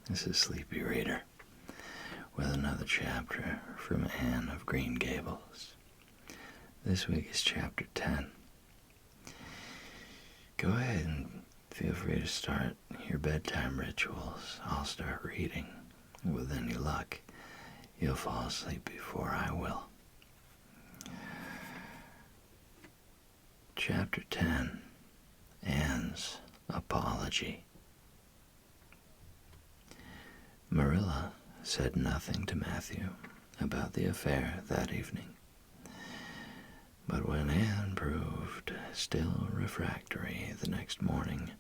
This is Sleepy Reader with another chapter from Anne of Green Gables. This week is chapter 10. Go ahead and feel free to start your bedtime rituals. I'll start reading. With any luck, you'll fall asleep before I will. Chapter 10, Anne's Apology. Marilla said nothing to Matthew about the affair that evening. But when Anne proved still refractory the next morning,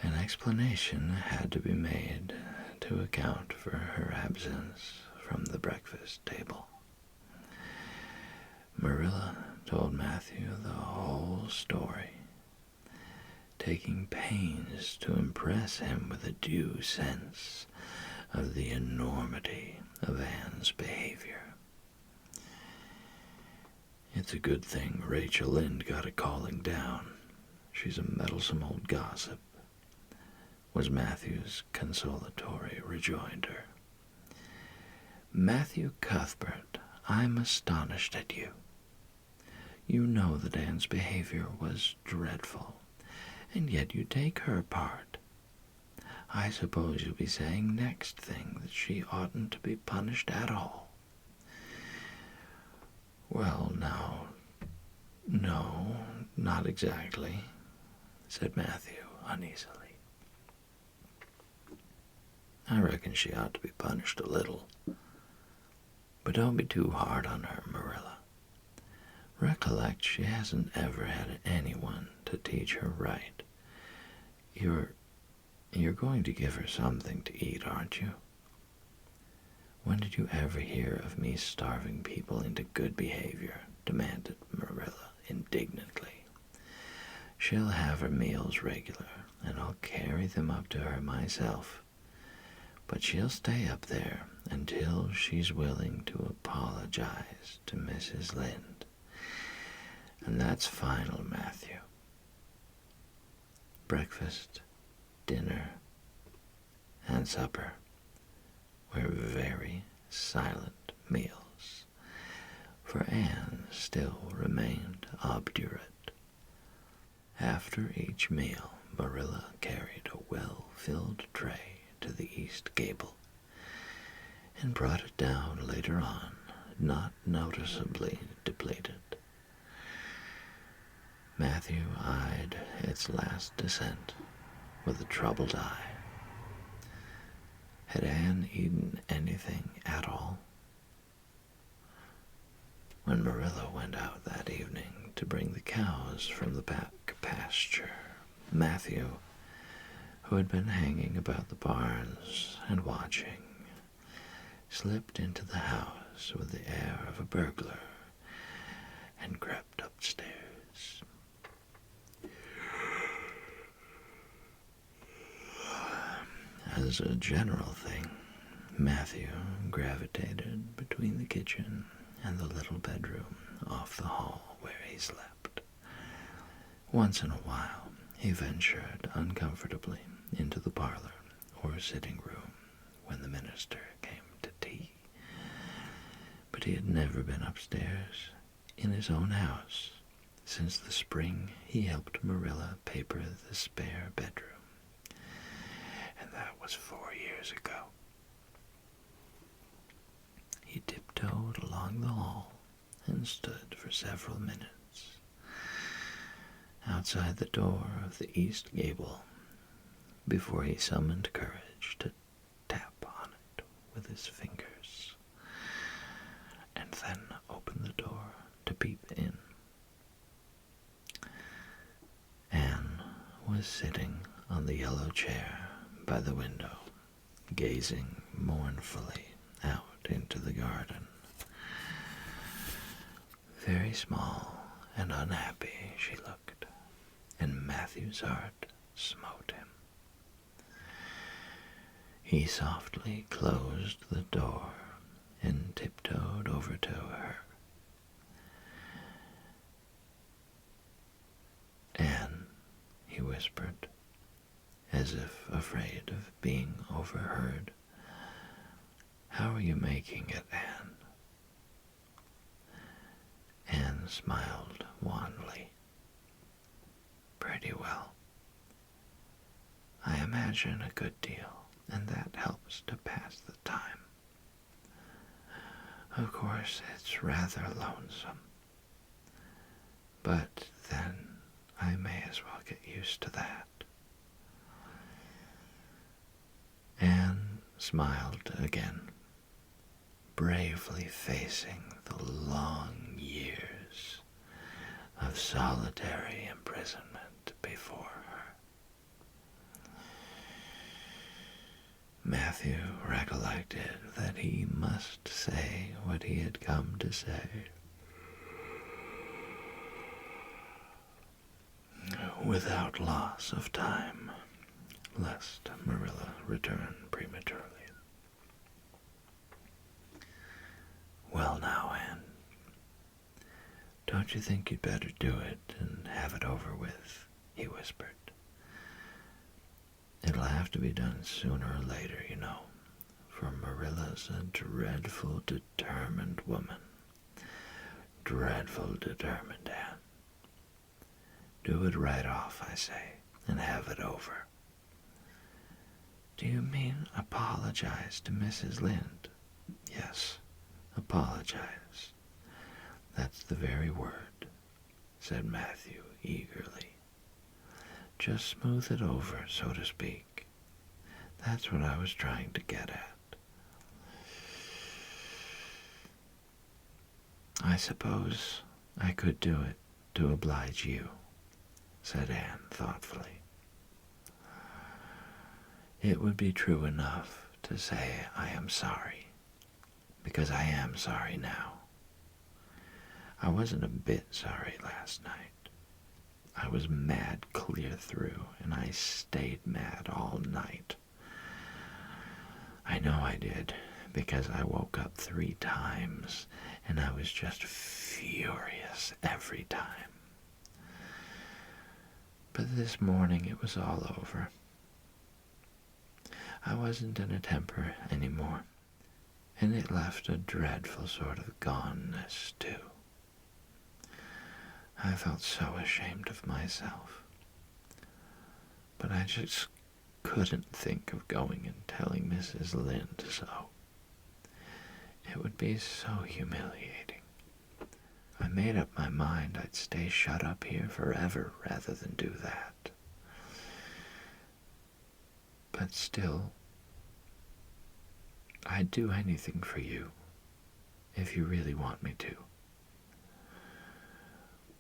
an explanation had to be made to account for her absence from the breakfast table. Marilla told Matthew the whole story, taking pains to impress him with a due sense of the enormity of Anne's behavior. It's a good thing Rachel Lynde got a calling down. She's a meddlesome old gossip, was Matthew's consolatory rejoinder. Matthew Cuthbert, I'm astonished at you. You know that Anne's behavior was dreadful, and yet you take her part. I suppose you'll be saying next thing that she oughtn't to be punished at all. Well, now, no, not exactly, said Matthew uneasily. I reckon she ought to be punished a little. But don't be too hard on her, Marilla. Recollect, she hasn't ever had anyone to teach her right. You're going to give her something to eat, aren't you? When did you ever hear of me starving people into good behavior? Demanded Marilla indignantly. She'll have her meals regular, and I'll carry them up to her myself. But she'll stay up there until she's willing to apologize to Mrs. Lynde. And that's final, Matthew. Breakfast, dinner, and supper were very silent meals, for Anne still remained obdurate. After each meal, Marilla carried a well-filled tray to the east gable, and brought it down later on, not noticeably depleted. Matthew eyed its last descent with a troubled eye. Had Anne eaten anything at all? When Marilla went out that evening to bring the cows from the back pasture, Matthew, who had been hanging about the barns and watching, slipped into the house with the air of a burglar and crept upstairs. As a general thing, Matthew gravitated between the kitchen and the little bedroom off the hall where he slept. Once in a while, he ventured uncomfortably into the parlor or sitting room when the minister came to tea. But he had never been upstairs in his own house since the spring he helped Marilla paper the spare bedroom. And that was 4 years ago. He tiptoed along the hall and stood for several minutes outside the door of the east gable before he summoned courage to tap on it with his fingers, and then opened the door to peep in. Anne was sitting on the yellow chair by the window, gazing mournfully out into the garden. Very small and unhappy she looked, and Matthew's heart smote him. He softly closed the door and tiptoed over to her. Anne, he whispered, as as if afraid of being overheard. "How are you making it, Anne?" Anne smiled wanly. "Pretty well. I imagine a good deal, and that helps to pass the time. Of course, it's rather lonesome, but then I may as well get used to that." Anne smiled again, bravely facing the long years of solitary imprisonment before her. Matthew recollected that he must say what he had come to say without loss of time, lest Marilla return prematurely. "Well now, Anne, don't you think you'd better do it and have it over with?" he whispered. "It'll have to be done sooner or later, you know, for Marilla's a dreadful determined woman. Dreadful determined, Anne. Do it right off, I say, and have it over." "Do you mean apologize to Mrs. Lynde?" "Yes, apologize. That's the very word," said Matthew eagerly. "Just smooth it over, so to speak. That's what I was trying to get at." "I suppose I could do it to oblige you," said Anne thoughtfully. "It would be true enough to say I am sorry, because I am sorry now. I wasn't a bit sorry last night. I was mad clear through, and I stayed mad all night. I know I did, because I woke up 3 times, and I was just furious every time. But this morning it was all over. I wasn't in a temper anymore, and it left a dreadful sort of goneness, too. I felt so ashamed of myself, but I just couldn't think of going and telling Mrs. Lynde so. It would be so humiliating. I made up my mind I'd stay shut up here forever rather than do that. But still, I'd do anything for you, if you really want me to."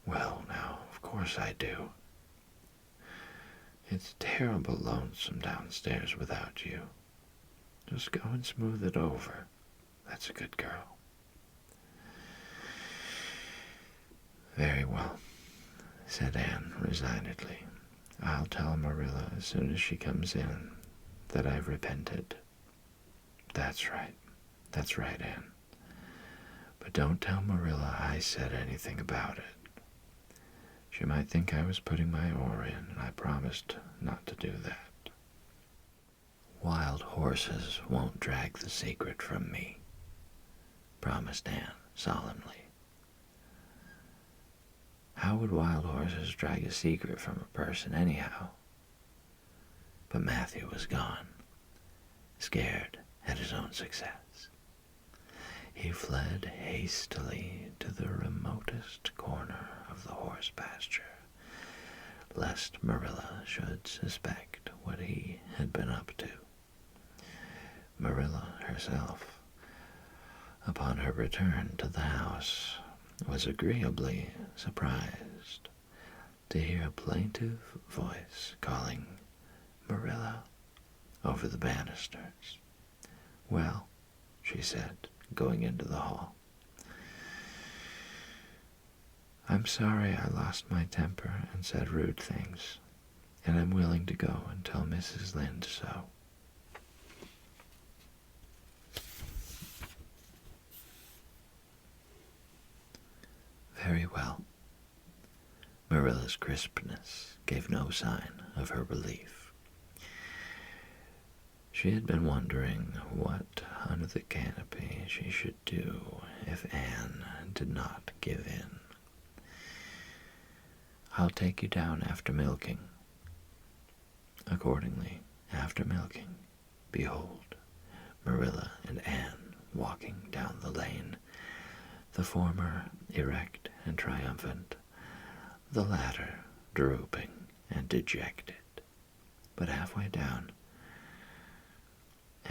"Well, now, of course I do. It's terrible lonesome downstairs without you. Just go and smooth it over. That's a good girl." "Very well," said Anne resignedly. "I'll tell Marilla as soon as she comes in that I've repented." That's right, Anne. But don't tell Marilla I said anything about it. She might think I was putting my oar in, and I promised not to do that." "Wild horses won't drag the secret from me," promised Anne solemnly. "How would wild horses drag a secret from a person anyhow?" But Matthew was gone, scared at his own success. He fled hastily to the remotest corner of the horse pasture, lest Marilla should suspect what he had been up to. Marilla herself, upon her return to the house, was agreeably surprised to hear a plaintive voice calling "Marilla" over the banisters. "Well," she said, going into the hall, "I'm sorry I lost my temper and said rude things, and I'm willing to go and tell Mrs. Lynde so." "Very well." Marilla's crispness gave no sign of her relief. She had been wondering what under the canopy she should do if Anne did not give in. "I'll take you down after milking." Accordingly, after milking, behold, Marilla and Anne walking down the lane, the former erect and triumphant, the latter drooping and dejected. But halfway down,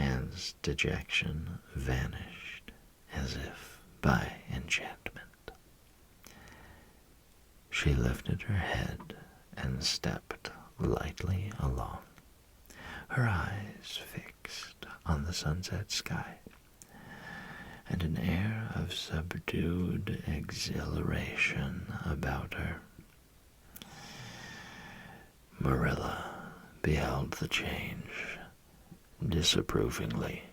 Anne's dejection vanished as if by enchantment. She lifted her head and stepped lightly along, her eyes fixed on the sunset sky, and an air of subdued exhilaration about her. Marilla beheld the change disapprovingly.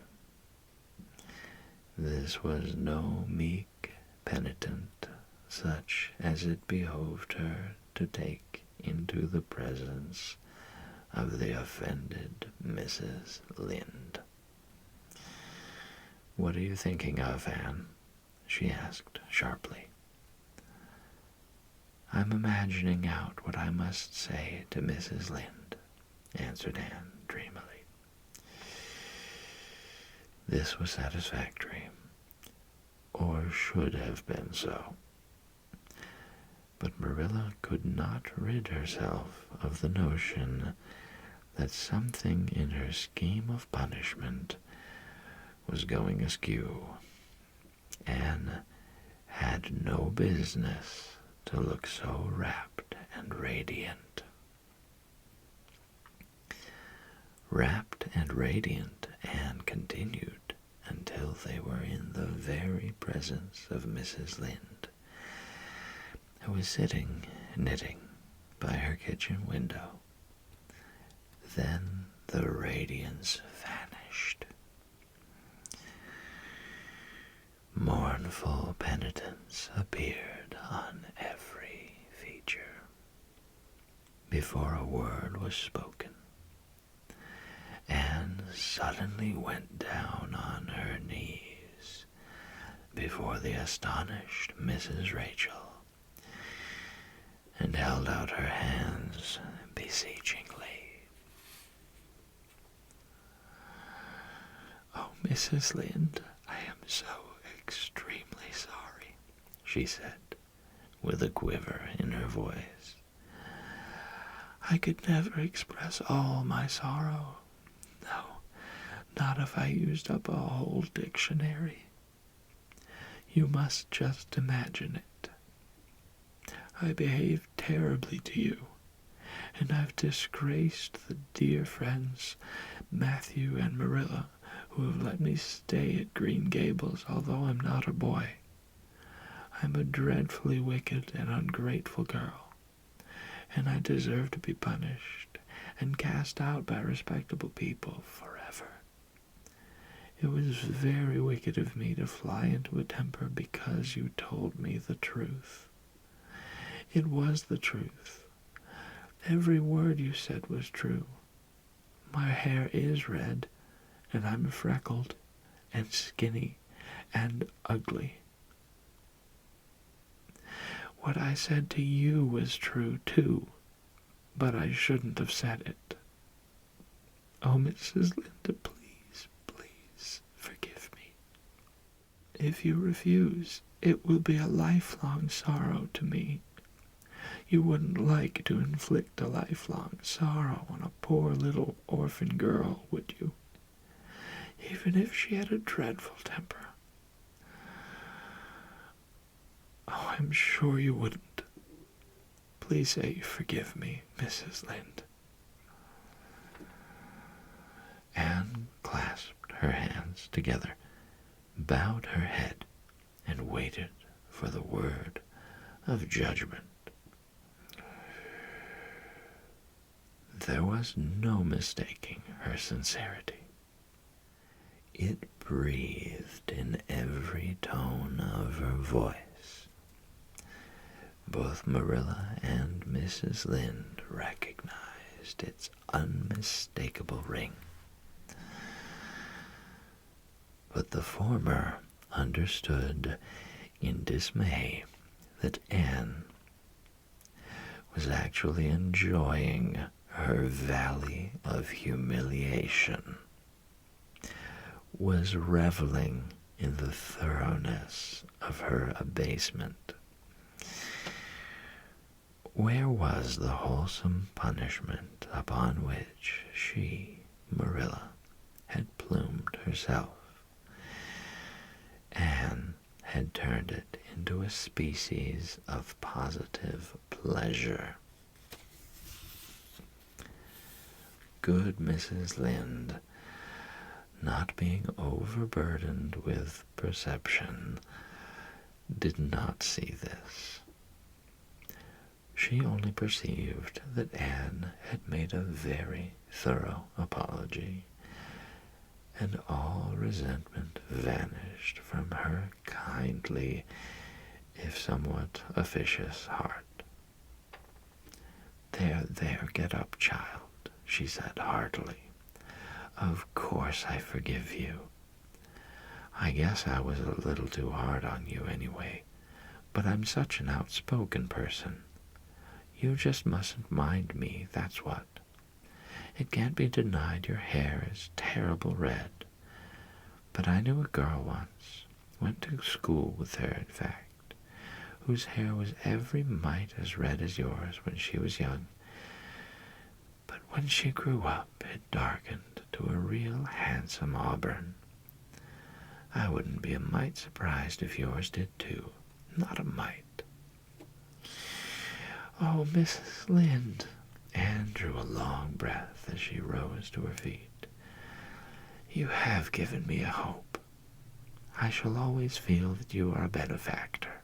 This was no meek penitent such as it behoved her to take into the presence of the offended Mrs. Lynde. "What are you thinking of, Anne?" she asked sharply. "I'm imagining out what I must say to Mrs. Lynde," answered Anne dreamily. This was satisfactory, or should have been so. But Marilla could not rid herself of the notion that something in her scheme of punishment was going askew. Anne had no business to look so rapt and radiant. Rapt and radiant Anne continued until they were in the very presence of Mrs. Lynde, who was sitting knitting by her kitchen window. Then the radiance vanished. Mournful penitence appeared on every feature. Before a word was spoken, Anne suddenly went down on her knees before the astonished Mrs. Rachel and held out her hands beseechingly. "Oh, Mrs. Lynde, I am so extremely sorry," she said, with a quiver in her voice. "I could never express all my sorrow. No, not if I used up a whole dictionary. You must just imagine it. I behaved terribly to you, and I've disgraced the dear friends, Matthew and Marilla, who have let me stay at Green Gables, although I'm not a boy. I'm a dreadfully wicked and ungrateful girl, and I deserve to be punished and cast out by respectable people forever. It was very wicked of me to fly into a temper because you told me the truth. It was the truth. Every word you said was true. My hair is red, and I'm freckled and skinny and ugly. What I said to you was true, too, but I shouldn't have said it. Oh, Mrs. Lynde, please, please forgive me. If you refuse, it will be a lifelong sorrow to me. You wouldn't like to inflict a lifelong sorrow on a poor little orphan girl, would you? Even if she had a dreadful temper. Oh, I'm sure you wouldn't. Please say you forgive me, Mrs. Lynde." Anne clasped her hands together, bowed her head, and waited for the word of judgment. There was no mistaking her sincerity. It breathed in every tone of her voice. Both Marilla and Mrs. Lynde recognized its unmistakable ring. But the former understood in dismay that Anne was actually enjoying her valley of humiliation, was reveling in the thoroughness of her abasement. Where was the wholesome punishment upon which she, Marilla, had plumed herself? Anne had turned it into a species of positive pleasure. Good Mrs. Lynde, not being overburdened with perception, did not see this. She only perceived that Anne had made a very thorough apology, and all resentment vanished from her kindly, if somewhat officious heart. There, get up, child, she said heartily. Of course I forgive you. I guess I was a little too hard on you anyway, but I'm such an outspoken person. You just mustn't mind me, that's what. It can't be denied your hair is terrible red. But I knew a girl once, went to school with her, in fact, whose hair was every mite as red as yours when she was young. But when she grew up, it darkened to a real handsome auburn. I wouldn't be a mite surprised if yours did too. Not a mite. Oh, Mrs. Lynde. Anne drew a long breath as she rose to her feet. You have given me a hope. I shall always feel that you are a benefactor.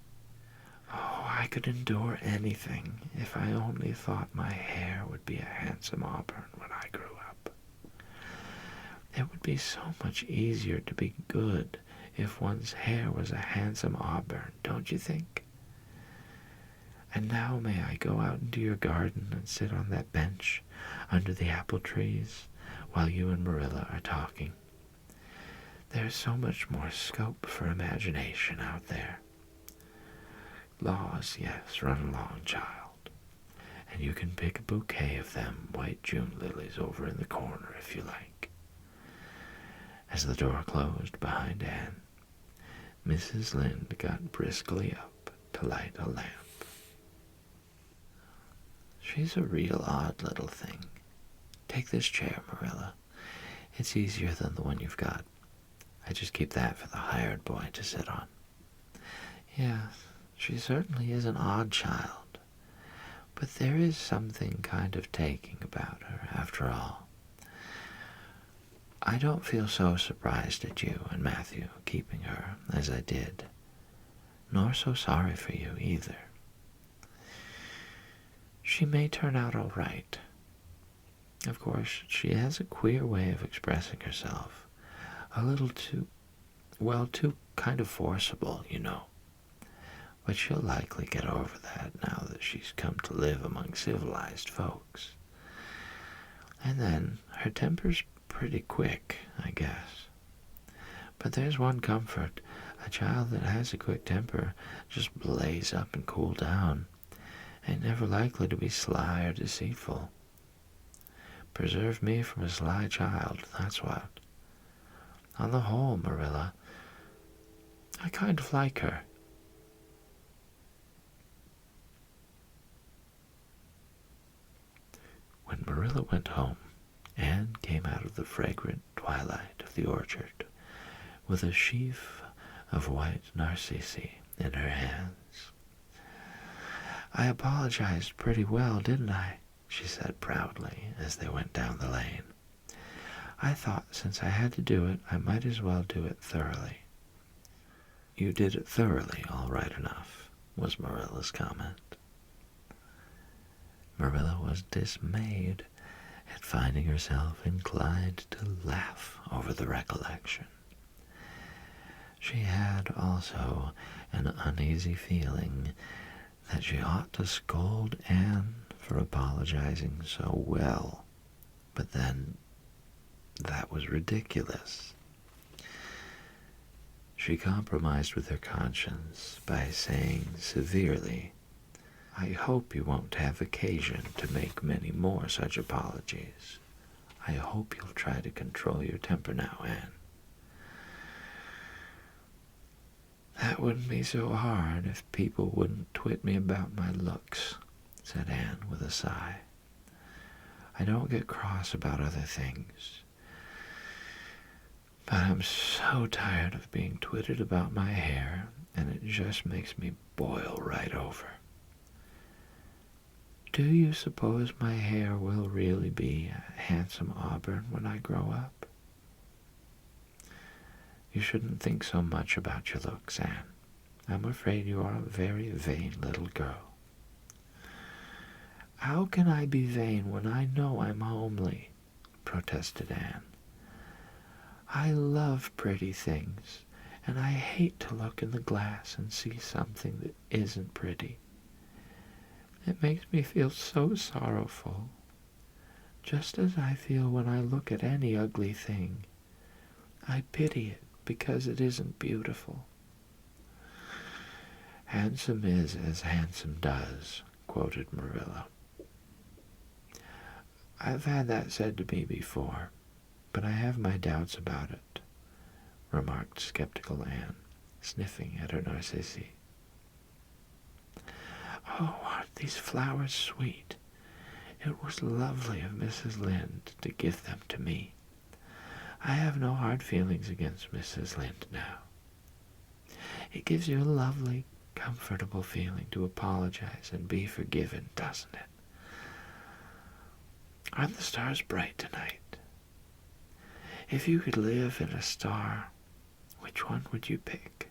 Oh, I could endure anything if I only thought my hair would be a handsome auburn when I grew up. It would be so much easier to be good if one's hair was a handsome auburn, don't you think? And now may I go out into your garden and sit on that bench under the apple trees while you and Marilla are talking? There's so much more scope for imagination out there. Laws, yes, run along, child. And you can pick a bouquet of them white June lilies over in the corner if you like. As the door closed behind Anne, Mrs. Lynde got briskly up to light a lamp. She's a real odd little thing. Take this chair, Marilla. It's easier than the one you've got. I just keep that for the hired boy to sit on. Yes, she certainly is an odd child, but there is something kind of taking about her, after all. I don't feel so surprised at you and Matthew keeping her as I did, nor so sorry for you either. She may turn out all right. Of course, she has a queer way of expressing herself, a little too kind of forcible, you know. But she'll likely get over that now that she's come to live among civilized folks. And then, her temper's pretty quick, I guess. But there's one comfort. A child that has a quick temper just blaze up and cool down. Ain't never likely to be sly or deceitful. Preserve me from a sly child, that's what. On the whole, Marilla, I kind of like her. When Marilla went home, Anne came out of the fragrant twilight of the orchard with a sheaf of white narcissi in her hands. I apologized pretty well, didn't I? She said proudly as they went down the lane. I thought since I had to do it, I might as well do it thoroughly. You did it thoroughly, all right enough, was Marilla's comment. Marilla was dismayed at finding herself inclined to laugh over the recollection. She had also an uneasy feeling that she ought to scold Anne for apologizing so well, but then that was ridiculous. She compromised with her conscience by saying severely, "I hope you won't have occasion to make many more such apologies. I hope you'll try to control your temper now, Anne." "That wouldn't be so hard if people wouldn't twit me about my looks," said Anne with a sigh. "I don't get cross about other things, but I'm so tired of being twitted about my hair, and it just makes me boil right over. Do you suppose my hair will really be a handsome auburn when I grow up?" "You shouldn't think so much about your looks, Anne. I'm afraid you are a very vain little girl." "How can I be vain when I know I'm homely?" protested Anne. "I love pretty things, and I hate to look in the glass and see something that isn't pretty. It makes me feel so sorrowful, just as I feel when I look at any ugly thing. I pity it because it isn't beautiful." "Handsome is as handsome does," quoted Marilla. "I've had that said to me before, but I have my doubts about it," remarked skeptical Anne, sniffing at her narcissi. "Oh, aren't these flowers sweet? It was lovely of Mrs. Lynde to give them to me. I have no hard feelings against Mrs. Lynde now. It gives you a lovely, comfortable feeling to apologize and be forgiven, doesn't it? Aren't the stars bright tonight? If you could live in a star, which one would you pick?"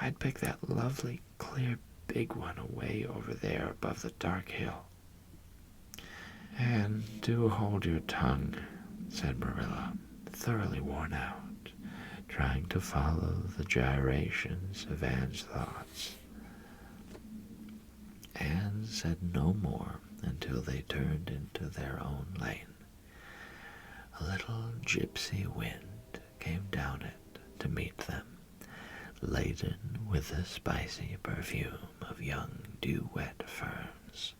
"I'd pick that lovely, clear, big one away over there above the dark hill." "And do hold your tongue," said Marilla, thoroughly worn out, trying to follow the gyrations of Anne's thoughts. Anne said no more until they turned into their own lane. A little gypsy wind came down it to meet them, laden with the spicy perfume of young dew-wet ferns.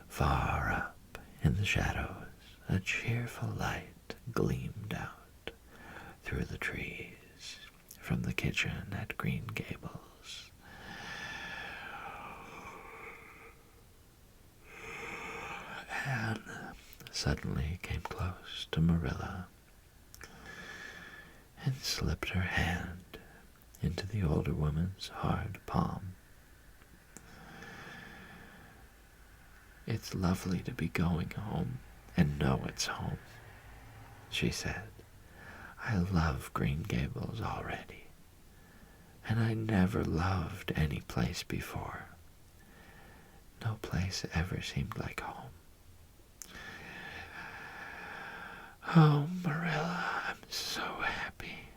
Far up in the shadows, a cheerful light gleamed out through the trees from the kitchen at Green Gables. Anne suddenly came close to Marilla and slipped her hand into the older woman's hard palm. "It's lovely to be going home and know it's home," she said. "I love Green Gables already, and I never loved any place before. No place ever seemed like home. Oh, Marilla, I'm so happy.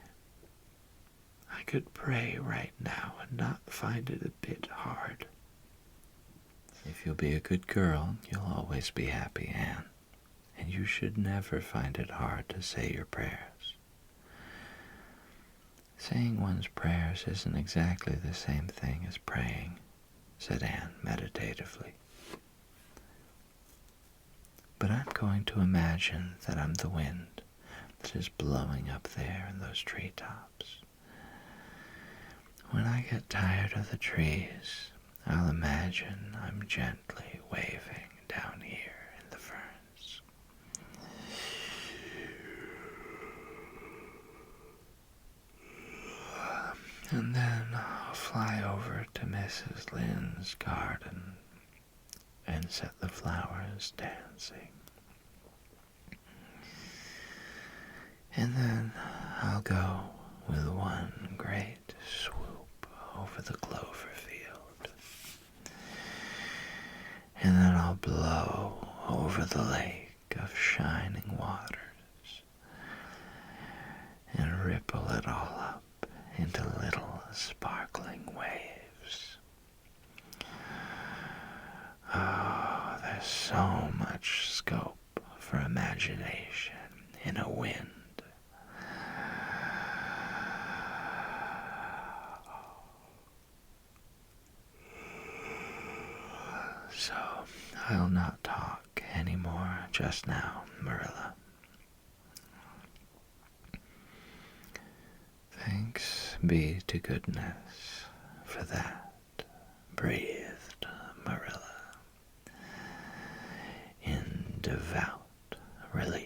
I could pray right now and not find it a bit hard." "If you'll be a good girl, you'll always be happy, Anne, and you should never find it hard to say your prayers." "Saying one's prayers isn't exactly the same thing as praying," said Anne meditatively. "But I'm going to imagine that I'm the wind that is blowing up there in those treetops. When I get tired of the trees, I'll imagine I'm gently waving down here in the ferns. And then I'll fly over to Mrs. Lynde's garden and set the flowers dancing. And then I'll go with one great swoop over the clover field. And then I'll blow over the lake of shining waters and ripple it all up into little sparkling waves. Oh, there's so much scope for imagination in a wind. I'll not talk any more just now, Marilla. Thanks be to goodness for that, breathed Marilla in devout relief.